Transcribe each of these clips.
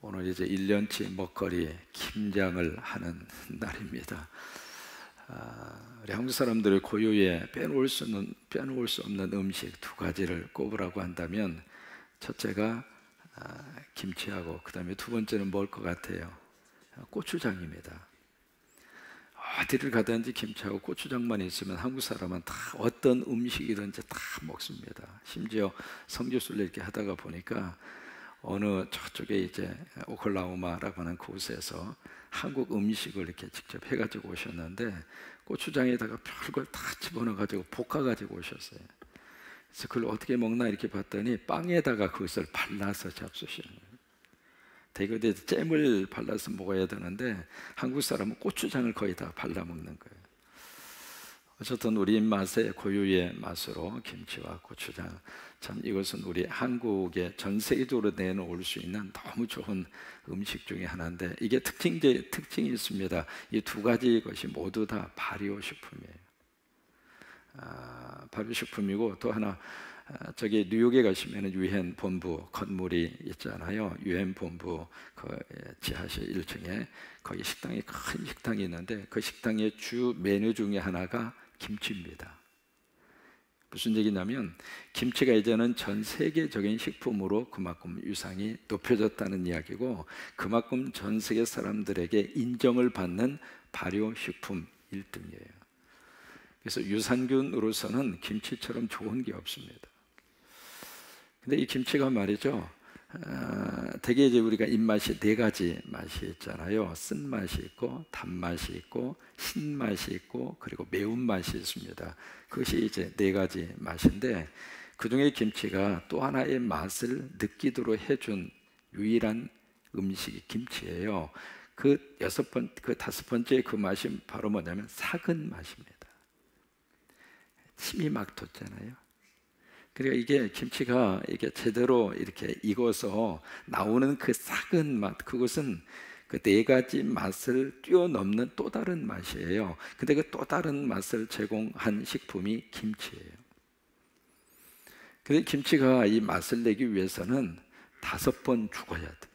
오늘 이제 1년치 먹거리 김장을 하는 날입니다. 우리 한국 사람들의 고유의 빼놓을 수 없는 음식 두 가지를 꼽으라고 한다면, 첫째가 김치하고 그 다음에 두 번째는 뭘 것 같아요? 고추장입니다. 어디를 가든지 김치하고 고추장만 있으면 한국 사람은 다 어떤 음식이든지 다 먹습니다. 심지어 성교수를 이렇게 하다가 보니까 어느 저쪽에 이제 오클라호마라고 하는 곳에서 한국 음식을 이렇게 직접 해가지고 오셨는데, 고추장에다가 별걸 다 집어넣어가지고 볶아가지고 오셨어요. 그래서 그걸 어떻게 먹나 이렇게 봤더니 빵에다가 그것을 발라서 잡수시는 거예요. 대개도 잼을 발라서 먹어야 되는데 한국 사람은 고추장을 거의 다 발라 먹는 거예요. 어쨌든 우리 입맛의 고유의 맛으로 김치와 고추장, 참 이것은 우리 한국에 전 세계적으로 내놓을 수 있는 너무 좋은 음식 중에 하나인데, 이게 특징이 있습니다. 이 두 가지 것이 모두 다 발효식품이에요. 발효식품이고, 또 하나 저기 뉴욕에 가시면 유엔 본부 건물이 있잖아요. 유엔 본부 그 지하실 1층에 거기 식당이 큰 식당이 있는데, 그 식당의 주 메뉴 중에 하나가 김치입니다. 무슨 얘기냐면, 김치가 이제는 전 세계적인 식품으로 그만큼 위상이 높여졌다는 이야기고, 그만큼 전 세계 사람들에게 인정을 받는 발효식품 1등이에요. 그래서 유산균으로서는 김치처럼 좋은 게 없습니다. 근데 이 김치가 말이죠, 되게 이제 우리가 입맛이 네 가지 맛이 있잖아요. 쓴맛이 있고, 단맛이 있고, 신맛이 있고, 그리고 매운맛이 있습니다. 그것이 이제 네 가지 맛인데, 그 중에 김치가 또 하나의 맛을 느끼도록 해준 유일한 음식이 김치예요. 그 다섯 번째 그 맛이 바로 뭐냐면 삭은 맛입니다. 침이 막 돋잖아요. 그러니까 이게 김치가 이게 제대로 이렇게 익어서 나오는 그 삭은 맛, 그것은 그 네 가지 맛을 뛰어넘는 또 다른 맛이에요. 근데 그 또 다른 맛을 제공한 식품이 김치예요. 근데 김치가 이 맛을 내기 위해서는 5번 죽어야 돼.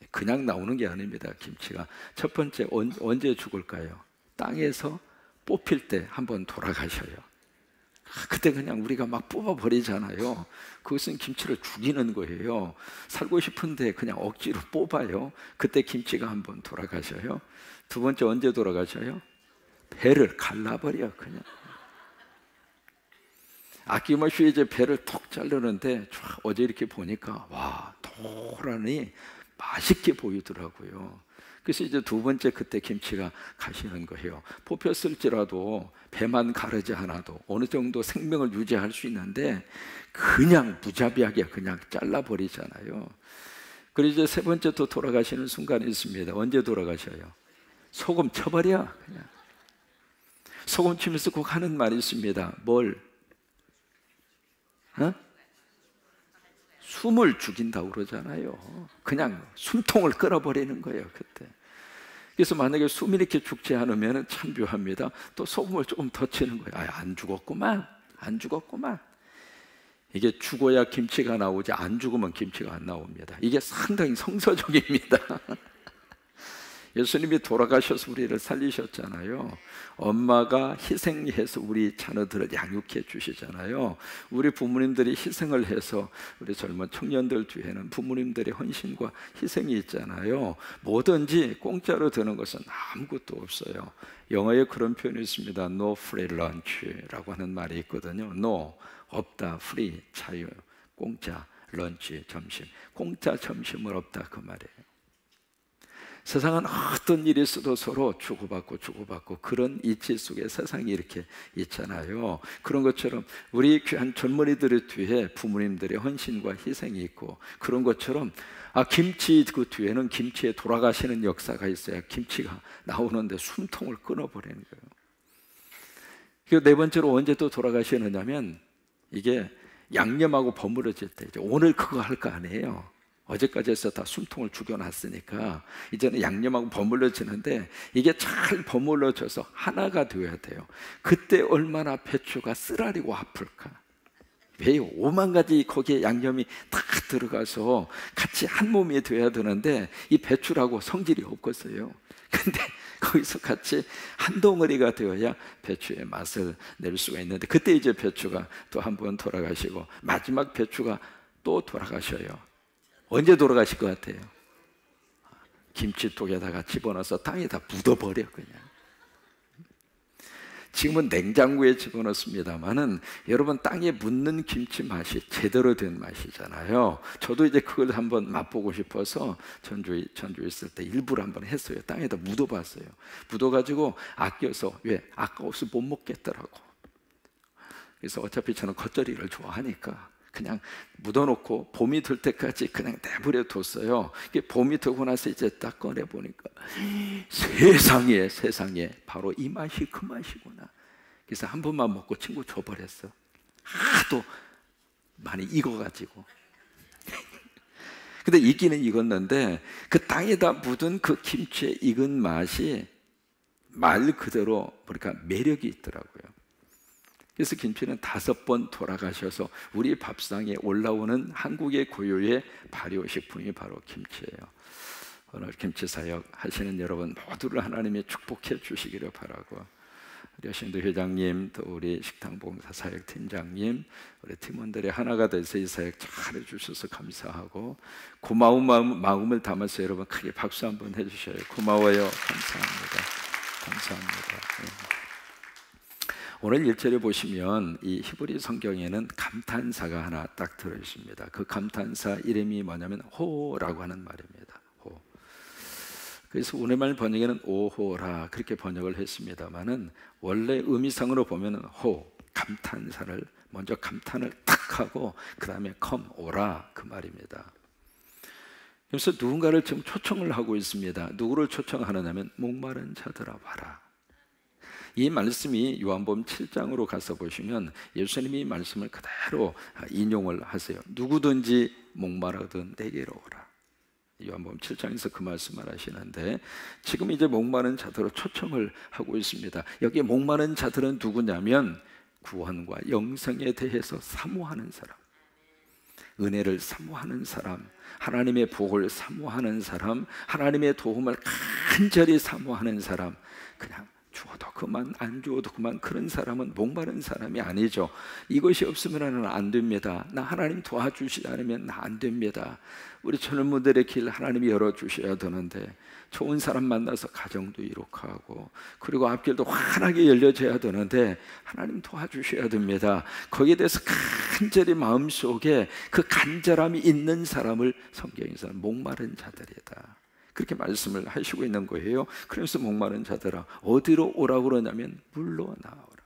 그냥 나오는 게 아닙니다. 김치가 첫 번째 언제 죽을까요? 땅에서 뽑힐 때 한번 돌아가셔요. 그때 그냥 우리가 막 뽑아버리잖아요. 그것은 김치를 죽이는 거예요. 살고 싶은데 그냥 억지로 뽑아요. 그때 김치가 한번 돌아가셔요. 두 번째 언제 돌아가셔요? 배를 갈라버려 그냥. 아낌없이 이제 배를 톡 자르는데, 어제 이렇게 보니까 와, 도란히 맛있게 보이더라고요. 그래서 이제 두 번째 그때 김치가 가시는 거예요. 뽑혔을지라도 배만 가르지 않아도 어느 정도 생명을 유지할 수 있는데 그냥 무자비하게 그냥 잘라버리잖아요. 그리고 이제 세 번째 또 돌아가시는 순간이 있습니다. 언제 돌아가셔요? 소금 쳐버려 그냥. 소금 치면서 꼭 하는 말이 있습니다. 뭘? 숨을 죽인다고 그러잖아요. 그냥 숨통을 끊어버리는 거예요 그때. 그래서 만약에 숨이 이렇게 죽지 않으면 참 묘합니다. 또 소금을 조금 더 치는 거예요. 안 죽었구만, 안 죽었구만. 이게 죽어야 김치가 나오지, 안 죽으면 김치가 안 나옵니다. 이게 상당히 성서적입니다. 예수님이 돌아가셔서 우리를 살리셨잖아요. 엄마가 희생해서 우리 자녀들을 양육해 주시잖아요. 우리 부모님들이 희생을 해서 우리 젊은 청년들 뒤에는 부모님들의 헌신과 희생이 있잖아요. 뭐든지 공짜로 되는 것은 아무것도 없어요. 영어에 그런 표현이 있습니다. No free lunch라고 하는 말이 있거든요. No, 없다. free, 자유, 공짜, 런치, 점심. 공짜 점심은 없다 그 말이에요. 세상은 어떤 일이 있어도 서로 주고받고 그런 이치 속에 세상이 이렇게 있잖아요. 그런 것처럼 우리 귀한 젊은이들의 뒤에 부모님들의 헌신과 희생이 있고, 그런 것처럼 김치 그 뒤에는 김치에 돌아가시는 역사가 있어야 김치가 나오는데 숨통을 끊어버리는 거예요. 그 네 번째로 언제 또 돌아가시느냐면, 이게 양념하고 버무려질 때, 이제 오늘 그거 할 거 아니에요. 어제까지 해서 다 숨통을 죽여놨으니까 이제는 양념하고 버물러지는데, 이게 잘 버물러져서 하나가 되어야 돼요. 그때 얼마나 배추가 쓰라리고 아플까. 왜요? 5만 가지 거기에 양념이 다 들어가서 같이 한 몸이 돼야 되는데 이 배추라고 성질이 없겠어요. 근데 거기서 같이 한 덩어리가 되어야 배추의 맛을 낼 수가 있는데, 그때 이제 배추가 또 한 번 돌아가시고 마지막 배추가 또 돌아가셔요. 언제 돌아가실 것 같아요? 김치통에다가 집어넣어서 땅에다 묻어버려 그냥. 지금은 냉장고에 집어넣습니다만은 여러분, 땅에 묻는 김치 맛이 제대로 된 맛이잖아요. 저도 이제 그걸 한번 맛보고 싶어서 전주 있을 때 일부러 한번 했어요. 땅에다 묻어봤어요. 묻어가지고 아껴서, 왜? 아까워서 못 먹겠더라고. 그래서 어차피 저는 겉절이를 좋아하니까 그냥 묻어놓고 봄이 들 때까지 그냥 내버려 뒀어요. 이게 봄이 되고 나서 이제 딱 꺼내 보니까 세상에 바로 이 맛이 그 맛이구나. 그래서 한 번만 먹고 친구 줘버렸어. 하도 많이 익어가지고. 근데 익기는 익었는데 그 땅에다 묻은 그 김치의 익은 맛이 말 그대로 보니까 매력이 있더라고요. 그래서 김치는 5번 돌아가셔서 우리 밥상에 올라오는 한국의 고유의 발효식품이 바로 김치예요. 오늘 김치 사역 하시는 여러분 모두를 하나님이 축복해 주시기를 바라고, 우리 여신도 회장님, 또 우리 식당봉사 사역 팀장님, 우리 팀원들이 하나가 돼서 이 사역 잘해 주셔서 감사하고, 고마운 마음을 담아서 여러분 크게 박수 한번 해주셔요. 고마워요. 감사합니다. 네. 오늘 1절에 보시면 이 히브리 성경에는 감탄사가 하나 딱 들어있습니다. 그 감탄사 이름이 뭐냐면 호라고 하는 말입니다. 호. 그래서 우리말 번역에는 오호라 그렇게 번역을 했습니다만은 원래 의미상으로 보면 호, 감탄사를 먼저 감탄을 탁 하고 그 다음에 컴, 오라 그 말입니다. 그래서 누군가를 지금 초청을 하고 있습니다. 누구를 초청하느냐면 목마른 자들아 와라. 이 말씀이 요한복음 7장으로 가서 보시면 예수님이 이 말씀을 그대로 인용을 하세요. 누구든지 목마르든 내게로 오라. 요한복음 7장에서 그 말씀을 하시는데, 지금 이제 목마른 자들을 초청을 하고 있습니다. 여기 목마른 자들은 누구냐면 구원과 영생에 대해서 사모하는 사람, 은혜를 사모하는 사람, 하나님의 복을 사모하는 사람, 하나님의 도움을 간절히 사모하는 사람, 그냥 주어도 그만 안 주어도 그만 그런 사람은 목마른 사람이 아니죠. 이것이 없으면 안 됩니다. 나 하나님 도와주시지 않으면 나 안 됩니다. 우리 젊은들의 길 하나님이 열어주셔야 되는데, 좋은 사람 만나서 가정도 이룩하고 그리고 앞길도 환하게 열려져야 되는데 하나님 도와주셔야 됩니다. 거기에 대해서 간절히 마음속에 그 간절함이 있는 사람을 성경에서는 목마른 자들이다 그렇게 말씀을 하시고 있는 거예요. 그래서 목마른 자들아 어디로 오라고 그러냐면 물로 나오라.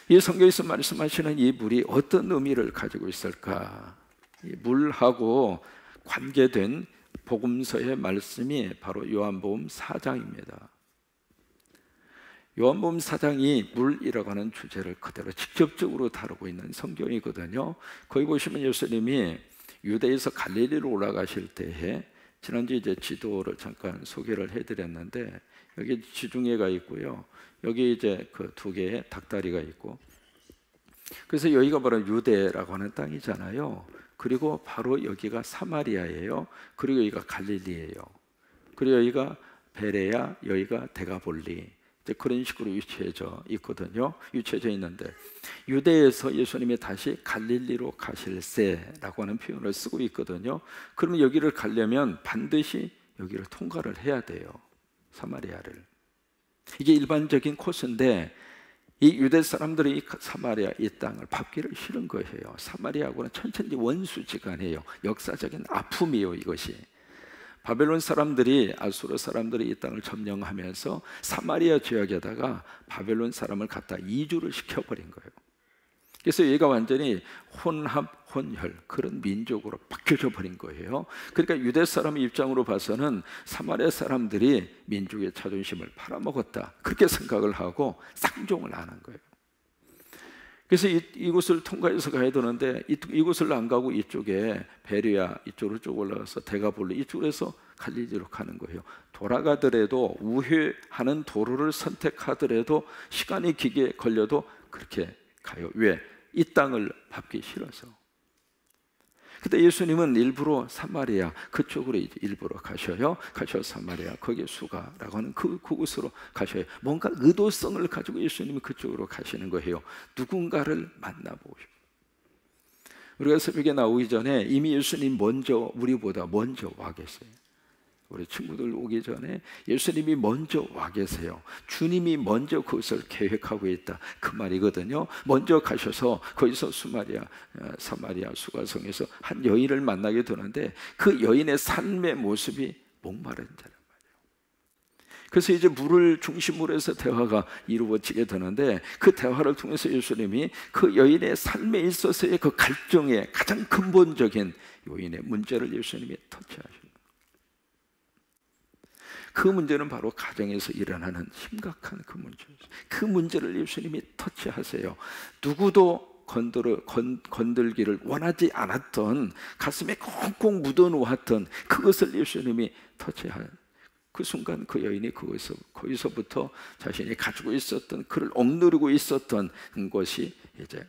이 성경에서 말씀하시는 이 물이 어떤 의미를 가지고 있을까? 이 물하고 관계된 복음서의 말씀이 바로 요한복음 4장입니다. 요한복음 4장이 물이라고 하는 주제를 그대로 직접적으로 다루고 있는 성경이거든요. 거기 보시면 예수님이 유대에서 갈릴리로 올라가실 때에, 지난주 이제 지도를 잠깐 소개를 해드렸는데, 여기 지중해가 있고요, 여기 이제 그 2개의 닭다리가 있고, 그래서 여기가 바로 유대라고 하는 땅이잖아요. 그리고 바로 여기가 사마리아예요. 그리고 여기가 갈릴리예요. 그리고 여기가 베레야, 여기가 데가볼리, 이제 그런 식으로 위치해져 있거든요. 위치해져 있는데, 유대에서 예수님이 다시 갈릴리로 가실세라고 하는 표현을 쓰고 있거든요. 그러면 여기를 가려면 반드시 여기를 통과를 해야 돼요. 사마리아를. 이게 일반적인 코스인데, 이 유대 사람들이 이 사마리아 이 땅을 밟기를 싫은 거예요. 사마리아하고는 천천히 원수지간이에요. 역사적인 아픔이에요. 이것이 바벨론 사람들이, 아수르 사람들이 이 땅을 점령하면서 사마리아 지역에다가 바벨론 사람을 갖다 이주를 시켜버린 거예요. 그래서 얘가 완전히 혼합, 혼혈 그런 민족으로 바뀌어져 버린 거예요. 그러니까 유대 사람의 입장으로 봐서는 사마리아 사람들이 민족의 자존심을 팔아먹었다 그렇게 생각을 하고 쌍종을 안 한 거예요. 그래서 이곳을 통과해서 가야 되는데 이곳을 안 가고 이쪽에 베리아 이쪽으로 쭉 올라가서 데가볼리 이쪽으로 해서 갈릴리로 가는 거예요. 돌아가더라도 우회하는 도로를 선택하더라도 시간이 길게 걸려도 그렇게 가요. 왜? 이 땅을 밟기 싫어서. 그때 예수님은 일부러 사마리아 그쪽으로 일부러 가셔요. 가셔 사마리아 거기에 수가라고 하는 그곳으로 가셔요. 뭔가 의도성을 가지고 예수님이 그쪽으로 가시는 거예요. 누군가를 만나보고 싶어요. 우리가 새벽에 나오기 전에 이미 예수님 먼저 우리보다 먼저 와 계세요. 우리 친구들 오기 전에 예수님이 먼저 와 계세요. 주님이 먼저 그것을 계획하고 있다 그 말이거든요. 먼저 가셔서 거기서 사마리아 수가성에서 한 여인을 만나게 되는데 그 여인의 삶의 모습이 목마른 자란 말이에요. 그래서 이제 물을 중심으로 해서 대화가 이루어지게 되는데 그 대화를 통해서 예수님이 그 여인의 삶에 있어서의 그 갈증의 가장 근본적인 요인의 문제를 예수님이 터치하십니다. 그 문제는 바로 가정에서 일어나는 심각한 그 문제예요. 그 문제를 예수님이 터치하세요. 누구도 건들기를 원하지 않았던 가슴에 꽁꽁 묻어놓았던 그것을 예수님이 터치한 그 순간 그 여인이 거기서부터 자신이 가지고 있었던 그를 억누르고 있었던 것이 이제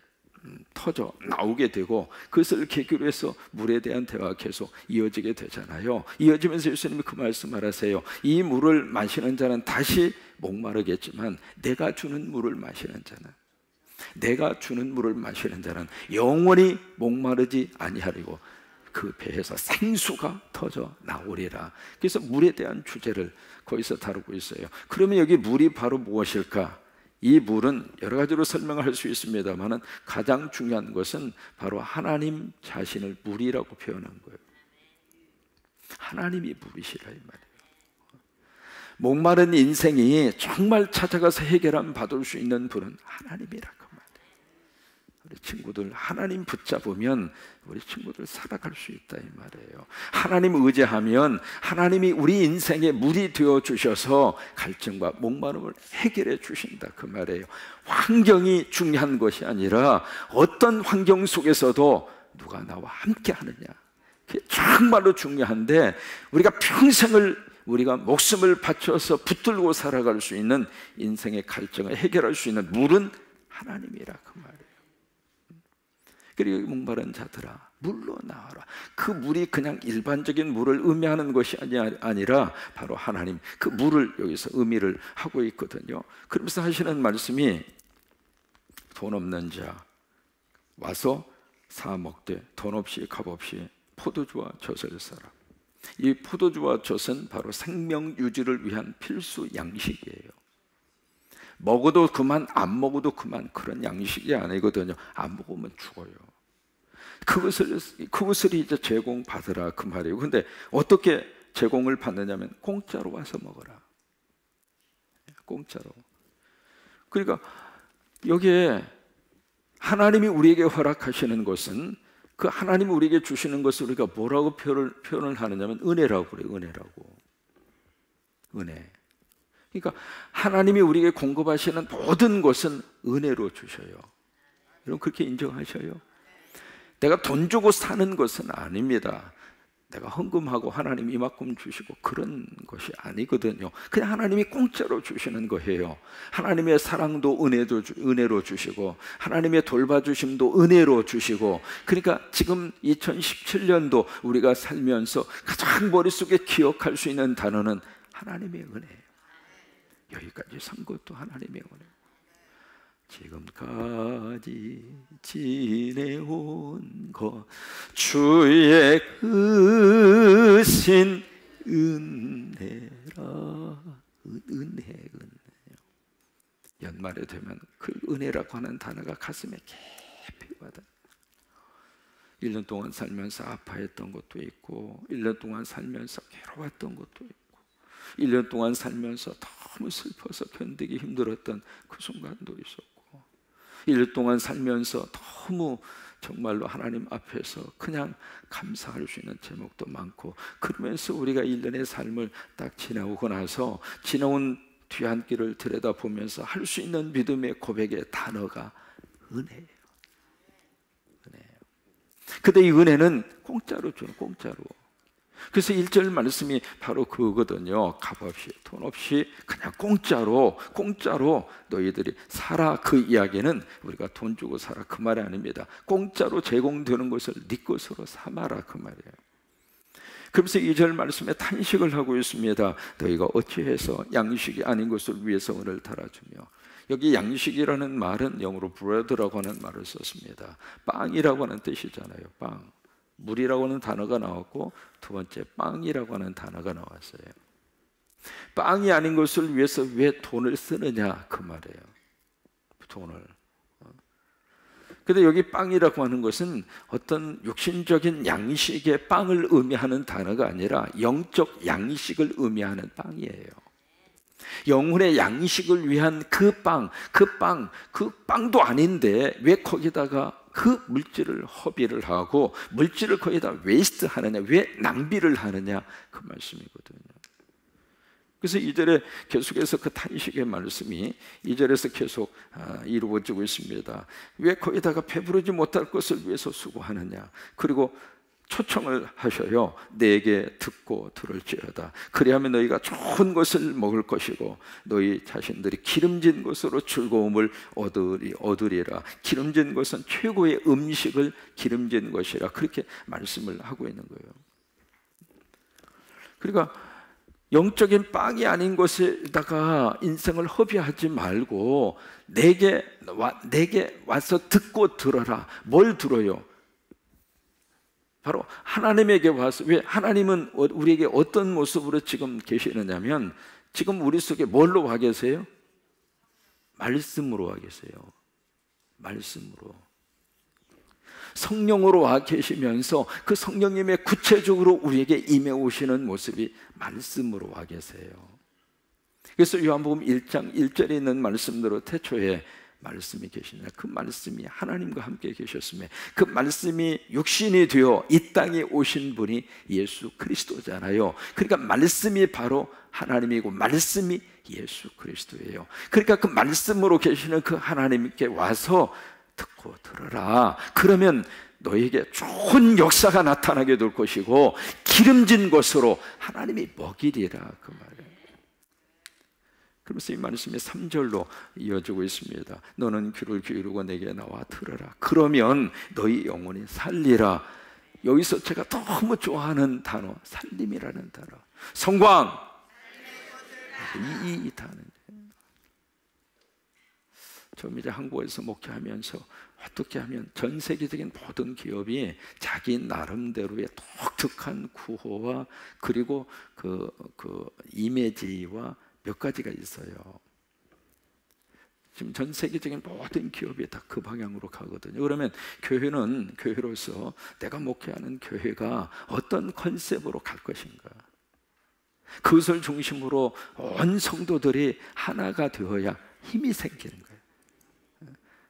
터져 나오게 되고 그것을 계기로 해서 물에 대한 대화가 계속 이어지게 되잖아요. 이어지면서 예수님이 그 말씀을 하세요. 이 물을 마시는 자는 다시 목마르겠지만 내가 주는 물을 마시는 자는 영원히 목마르지 아니하리고 그 배에서 생수가 터져 나오리라. 그래서 물에 대한 주제를 거기서 다루고 있어요. 그러면 여기 물이 바로 무엇일까? 이 물은 여러 가지로 설명을 할 수 있습니다만 가장 중요한 것은 바로 하나님 자신을 물이라고 표현한 거예요. 하나님이 물이시라 이 말이에요. 목마른 인생이 정말 찾아가서 해결함 받을 수 있는 분은 하나님이라 그 말이에요. 우리 친구들 하나님 붙잡으면 우리 친구들 살아갈 수 있다 이 말이에요. 하나님 의지하면 하나님이 우리 인생의 물이 되어 주셔서 갈증과 목마름을 해결해 주신다 그 말이에요. 환경이 중요한 것이 아니라 어떤 환경 속에서도 누가 나와 함께 하느냐, 그게 정말로 중요한데 우리가 평생을 우리가 목숨을 바쳐서 붙들고 살아갈 수 있는 인생의 갈증을 해결할 수 있는 물은 하나님이라 그 말이에요. 그리고 목마른 자들아 물로 나와라. 그 물이 그냥 일반적인 물을 의미하는 것이 아니라 바로 하나님 그 물을 여기서 의미를 하고 있거든요. 그러면서 하시는 말씀이 돈 없는 자 와서 사 먹되 돈 없이 값 없이 포도주와 젖을 사라. 이 포도주와 젖은 바로 생명 유지를 위한 필수 양식이에요. 먹어도 그만 안 먹어도 그만 그런 양식이 아니거든요. 안 먹으면 죽어요. 그것을 이제 제공받으라 그 말이에요. 근데 어떻게 제공을 받느냐면 공짜로 와서 먹어라. 공짜로. 그러니까 여기에 하나님이 우리에게 허락하시는 것은 그 하나님이 우리에게 주시는 것을 우리가 뭐라고 표현을 하느냐면 은혜라고 그래요. 은혜. 그러니까 하나님이 우리에게 공급하시는 모든 것은 은혜로 주셔요. 여러분 그렇게 인정하셔요? 내가 돈 주고 사는 것은 아닙니다. 내가 헌금하고 하나님 이만큼 주시고 그런 것이 아니거든요. 그냥 하나님이 공짜로 주시는 거예요. 하나님의 사랑도 은혜로 주시고 하나님의 돌봐주심도 은혜로 주시고, 그러니까 지금 2017년도 우리가 살면서 가장 머릿속에 기억할 수 있는 단어는 하나님의 은혜예요. 여기까지 산 것도 하나님의 은혜. 지금까지 지내온 것 주의 크신 은혜라. 은혜. 연말에 되면 그 은혜라고 하는 단어가 가슴에 깊이 와닿아요. 1년 동안 살면서 아파했던 것도 있고 1년 동안 살면서 괴로웠던 것도 있고 1년 동안 살면서 너무 슬퍼서 견디기 힘들었던 그 순간도 있었고 1년 동안 살면서 너무 정말로 하나님 앞에서 그냥 감사할 수 있는 제목도 많고, 그러면서 우리가 1년의 삶을 딱 지나오고 나서 지나온 뒤안길을 들여다보면서 할 수 있는 믿음의 고백의 단어가 은혜예요. 근데 이 은혜는 공짜로 줘요. 공짜로. 그래서 1절 말씀이 바로 그거거든요. 값 없이 돈 없이 그냥 공짜로 너희들이 살아. 그 이야기는 우리가 돈 주고 살아 그 말이 아닙니다. 공짜로 제공되는 것을 네 것으로 삼아라 그 말이에요. 그러면서 2절 말씀에 탄식을 하고 있습니다. 너희가 어찌해서 양식이 아닌 것을 위해서 은을 달아주며. 여기 양식이라는 말은 영어로 bread라고 하는 말을 썼습니다. 빵이라고 하는 뜻이잖아요. 빵. 물이라고 하는 단어가 나왔고 두 번째 빵이라고 하는 단어가 나왔어요. 빵이 아닌 것을 위해서 왜 돈을 쓰느냐 그 말이에요. 돈을. 근데 여기 빵이라고 하는 것은 어떤 육신적인 양식의 빵을 의미하는 단어가 아니라 영적 양식을 의미하는 빵이에요. 영혼의 양식을 위한 그 빵도 아닌데 왜 거기다가 그 물질을 허비를 하고 물질을 거기다 웨이스트 하느냐, 왜 낭비를 하느냐 그 말씀이거든요. 그래서 2절에 계속해서 그 탄식의 말씀이 2절에서 계속 이루어지고 있습니다. 왜 거기다가 배부르지 못할 것을 위해서 수고하느냐. 그리고 초청을 하셔요. 내게 듣고 들을지어다. 그리하면 너희가 좋은 것을 먹을 것이고 너희 자신들이 기름진 것으로 즐거움을 얻으리라. 기름진 것은 최고의 음식을 기름진 것이라. 그렇게 말씀을 하고 있는 거예요. 그러니까 영적인 빵이 아닌 것에다가 인생을 허비하지 말고 내게 와서 듣고 들어라. 뭘 들어요? 바로 하나님에게 와서. 왜 하나님은 우리에게 어떤 모습으로 지금 계시느냐면 지금 우리 속에 뭘로 와 계세요? 말씀으로 와 계세요. 말씀으로. 성령으로 와 계시면서 그 성령님의 구체적으로 우리에게 임해 오시는 모습이 말씀으로 와 계세요. 그래서 요한복음 1장 1절에 있는 말씀대로 태초에 말씀이 계시냐. 그 말씀이 하나님과 함께 계셨으며 그 말씀이 육신이 되어 이 땅에 오신 분이 예수 그리스도잖아요. 그러니까 말씀이 바로 하나님이고 말씀이 예수 그리스도예요. 그러니까 그 말씀으로 계시는 그 하나님께 와서 듣고 들어라. 그러면 너에게 좋은 역사가 나타나게 될 것이고 기름진 것으로 하나님이 먹이리라 그 말이에요. 그러면서 이 말씀이 3절로 이어지고 있습니다. 너는 귀를 기울이고 내게 나와 들어라. 그러면 너희 영혼이 살리라. 여기서 제가 너무 좋아하는 단어, 살림이라는 단어. 성광. 이 단어. 처음 이제 한국에서 목회하면서 어떻게 하면 전 세계적인 모든 기업이 자기 나름대로의 독특한 구호와 그리고 그 이미지와 몇 가지가 있어요. 지금 전 세계적인 모든 기업이 다 그 방향으로 가거든요. 그러면 교회는 교회로서 내가 목회하는 교회가 어떤 컨셉으로 갈 것인가? 그것을 중심으로 온 성도들이 하나가 되어야 힘이 생기는 거예요.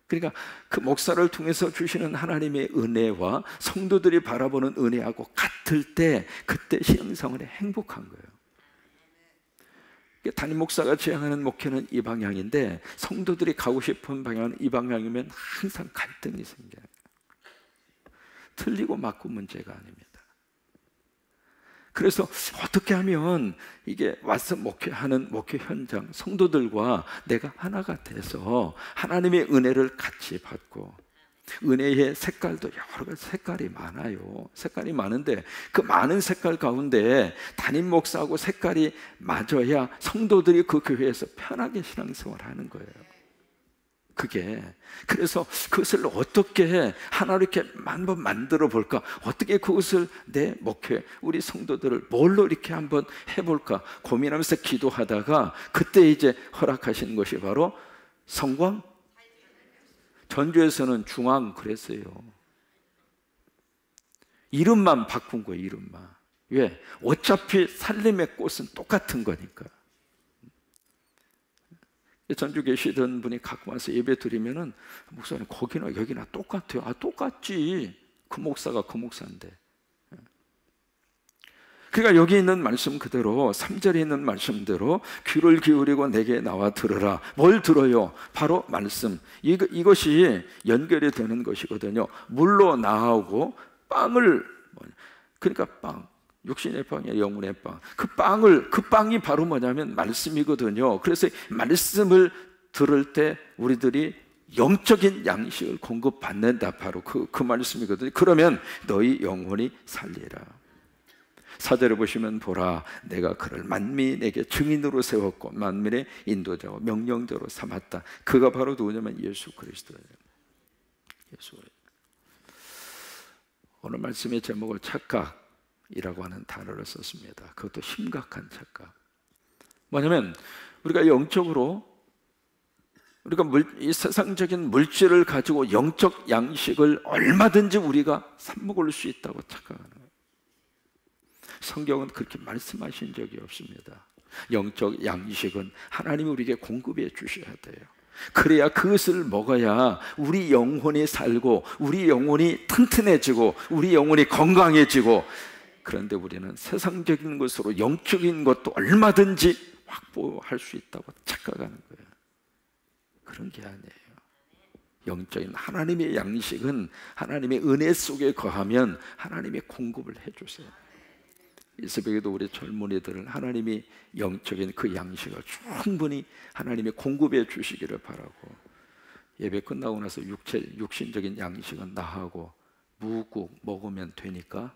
그러니까 그 목사를 통해서 주시는 하나님의 은혜와 성도들이 바라보는 은혜하고 같을 때 그때 신앙생활이 행복한 거예요. 담임 목사가 지향하는 목회는 이 방향인데 성도들이 가고 싶은 방향은 이 방향이면 항상 갈등이 생겨요. 틀리고 맞고 문제가 아닙니다. 그래서 어떻게 하면 이게 와서 목회하는 목회 현장 성도들과 내가 하나가 돼서 하나님의 은혜를 같이 받고, 은혜의 색깔도 여러 가지 색깔이 많아요. 색깔이 많은데 그 많은 색깔 가운데 담임 목사하고 색깔이 맞아야 성도들이 그 교회에서 편하게 신앙생활을 하는 거예요. 그게 그래서 그것을 어떻게 하나로 이렇게 한번 만들어 볼까? 어떻게 그것을 내 목회 우리 성도들을 뭘로 이렇게 한번 해볼까 고민하면서 기도하다가 그때 이제 허락하신 것이 바로 성광. 전주에서는 중앙 그랬어요. 이름만 바꾼 거예요. 이름만. 왜? 어차피 살림의 꽃은 똑같은 거니까. 전주 계시던 분이 갖고 와서 예배 드리면은 목사님 거기나 여기나 똑같아요. 아 똑같지. 그 목사가 그 목사인데. 그러니까 여기 있는 말씀 그대로 3절에 있는 말씀대로 귀를 기울이고 내게 나와 들으라. 뭘 들어요? 바로 말씀. 이것이 연결이 되는 것이거든요. 물로 나오고 빵을, 그러니까 빵. 육신의 빵이야, 영혼의 빵. 그 빵이 바로 뭐냐면 말씀이거든요. 그래서 말씀을 들을 때 우리들이 영적인 양식을 공급받는다. 바로 그 말씀이거든요. 그러면 너희 영혼이 살리라. 4절에 보시면 보라, 내가 그를 만민에게 증인으로 세웠고 만민의 인도자와 명령자로 삼았다. 그가 바로 누구냐면 예수 그리스도예요. 예수 그리스도. 오늘 말씀의 제목을 착각이라고 하는 단어를 썼습니다. 그것도 심각한 착각. 뭐냐면 우리가 영적으로 우리가 이 세상적인 물질을 가지고 영적 양식을 얼마든지 우리가 삽먹을 수 있다고 착각하는 거예요. 성경은 그렇게 말씀하신 적이 없습니다. 영적 양식은 하나님이 우리에게 공급해 주셔야 돼요. 그래야 그것을 먹어야 우리 영혼이 살고 우리 영혼이 튼튼해지고 우리 영혼이 건강해지고. 그런데 우리는 세상적인 것으로 영적인 것도 얼마든지 확보할 수 있다고 착각하는 거예요. 그런 게 아니에요. 영적인 하나님의 양식은 하나님의 은혜 속에 거하면 하나님의 공급을 해주세요. 이 새벽에도 우리 젊은이들은 하나님이 영적인 그 양식을 충분히 하나님이 공급해 주시기를 바라고, 예배 끝나고 나서 육신적인 양식은 나하고 묵고 먹으면 되니까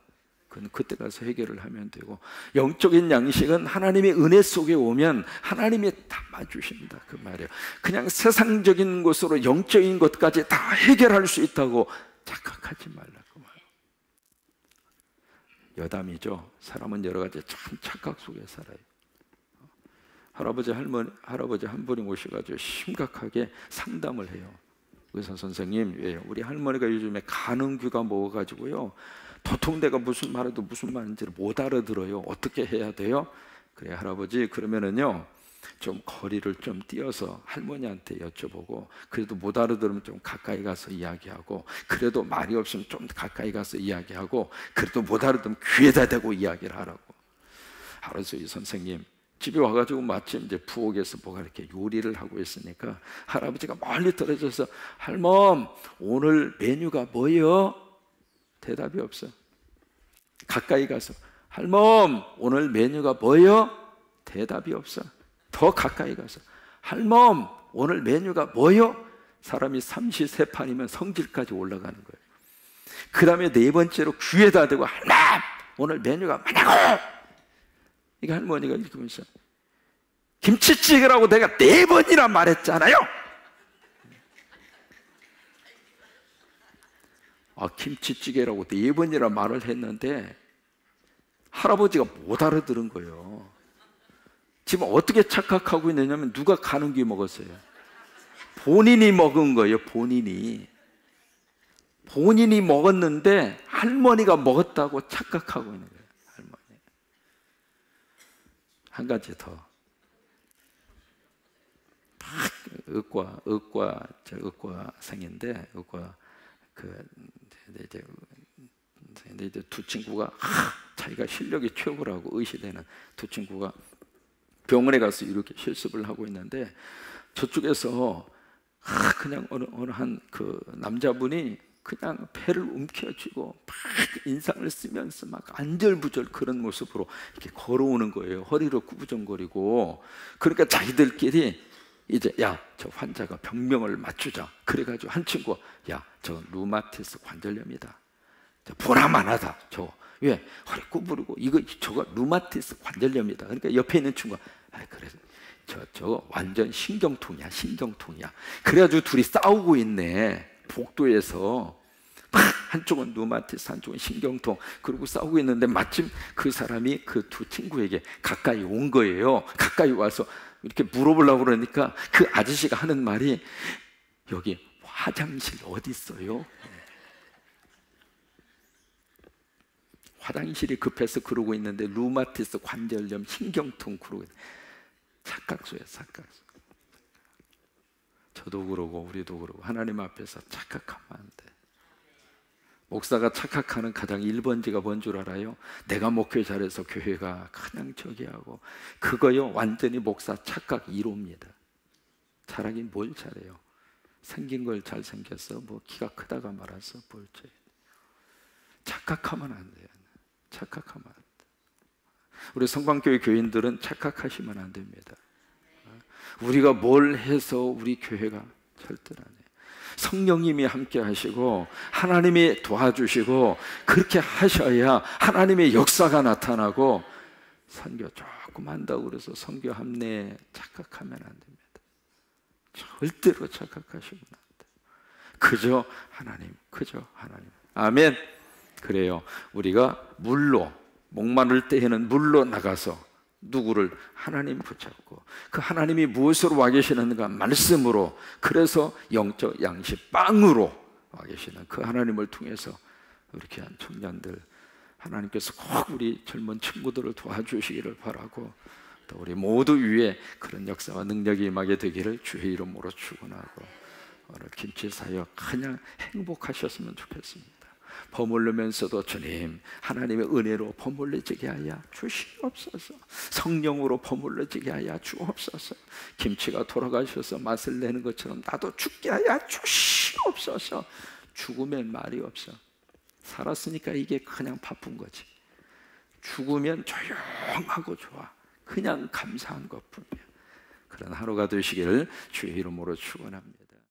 그건 그때 가서 해결을 하면 되고, 영적인 양식은 하나님의 은혜 속에 오면 하나님이 담아주신다 그 말이에요. 그냥 세상적인 것으로 영적인 것까지 다 해결할 수 있다고 착각하지 말라고 말이에요. 여담이죠. 사람은 여러 가지 참 착각 속에 살아요. 할아버지 한 분이 오셔가지고 심각하게 상담을 해요. 의사 선생님, 왜요? 우리 할머니가 요즘에 간음귀가 먹어가지고요, 도통 내가 무슨 말해도 무슨 말인지를 못 알아들어요. 어떻게 해야 돼요? 그래, 할아버지, 그러면은요 좀 거리를 좀 띄어서 할머니한테 여쭤보고, 그래도 못 알아들으면 좀 가까이 가서 이야기하고, 그래도 말이 없으면 좀 가까이 가서 이야기하고, 그래도 못 알아들으면 귀에다 대고 이야기를 하라고. 알았어요. 이 선생님 집에 와가지고 마침 이제 부엌에서 뭐가 이렇게 요리를 하고 있으니까 할아버지가 멀리 떨어져서, 할멈 오늘 메뉴가 뭐예요? 대답이 없어. 가까이 가서, 할멈 오늘 메뉴가 뭐예요? 대답이 없어. 더 가까이 가서, 할멈 오늘 메뉴가 뭐예요? 사람이 삼시세판이면 성질까지 올라가는 거예요. 그 다음에 네 번째로 귀에다 대고, 할멈 오늘 메뉴가 뭐냐고. 이거 할머니가 읽으면서, 김치찌개라고 내가 4번이나 말했잖아요. 김치찌개라고 4번이나 말을 했는데 할아버지가 못 알아들은 거예요. 지금 어떻게 착각하고 있느냐면, 누가 가는귀 먹었어요? 본인이 먹은 거예요. 본인이 먹었는데 할머니가 먹었다고 착각하고 있는 거예요. 할머니. 한 가지 더. 의과생인데, 이제 두 친구가 자기가 실력이 최고라고 의시되는 두 친구가 병원에 가서 이렇게 실습을 하고 있는데, 저쪽에서 그냥 어느 한 그 남자분이 그냥 배를 움켜쥐고 막 인상을 쓰면서 막 안절부절 그런 모습으로 이렇게 걸어오는 거예요. 허리를 구부정거리고. 그러니까 자기들끼리 이제, 야, 저 환자가 병명을 맞추자. 그래가지고 한 친구가, 야, 저 루마티스 관절염이다. 보나마나다. 왜? 허리 구부리고 저거 루마티스 관절염이다. 그러니까 옆에 있는 친구가, 그래, 저거 완전 신경통이야. 그래가지고 둘이 싸우고 있네. 복도에서 한쪽은 루마티스, 한쪽은 신경통, 그리고 싸우고 있는데 마침 그 사람이 그 두 친구에게 가까이 온 거예요. 가까이 와서 이렇게 물어보려고 그러니까 그 아저씨가 하는 말이, 여기 화장실 어디 있어요? 화장실이 급해서 그러고 있는데 루마티스 관절염, 신경통 그러고 있는데. 착각소야, 착각소. 저도 그러고 우리도 그러고 하나님 앞에서 착각하면 안 돼. 목사가 착각하는 가장 1번지가 뭔 줄 알아요? 내가 목회 잘해서 교회가 그냥 저기 하고, 그거요 완전히 목사 착각 1호입니다. 잘하긴 뭘 잘해요? 생긴 걸 잘생겼어? 뭐 키가 크다가 말아서 뭘 죄. 착각하면 안 돼요. 착각하면 안 돼. 우리 성광교회 교인들은 착각하시면 안 됩니다. 우리가 뭘 해서 우리 교회가 절대 안 해요. 성령님이 함께 하시고 하나님이 도와주시고 그렇게 하셔야 하나님의 역사가 나타나고, 선교 조금 한다고 그래서 선교 합리에 착각하면 안 됩니다. 절대로 착각하시면 안 돼요. 그저 하나님, 그저 하나님. 아멘. 그래요. 우리가 물로, 목마를 때에는 물로 나가서 누구를? 하나님 붙잡고, 그 하나님이 무엇으로 와 계시는가? 말씀으로. 그래서 영적 양식 빵으로 와 계시는 그 하나님을 통해서 우리 귀한 청년들, 하나님께서 꼭 우리 젊은 친구들을 도와주시기를 바라고, 또 우리 모두 위에 그런 역사와 능력이 임하게 되기를 주의 이름으로 축원하고, 오늘 김치 사역 그냥 행복하셨으면 좋겠습니다. 버무르면서도 주님, 하나님의 은혜로 버물러지게 하여 주시옵소서. 성령으로 버물러지게 하여 주옵소서. 김치가 돌아가셔서 맛을 내는 것처럼 나도 죽게 하여 주시옵소서. 죽으면 말이 없어. 살았으니까 이게 그냥 바쁜 거지. 죽으면 조용하고 좋아. 그냥 감사한 것뿐이야. 그런 하루가 되시기를 주의 이름으로 축원합니다.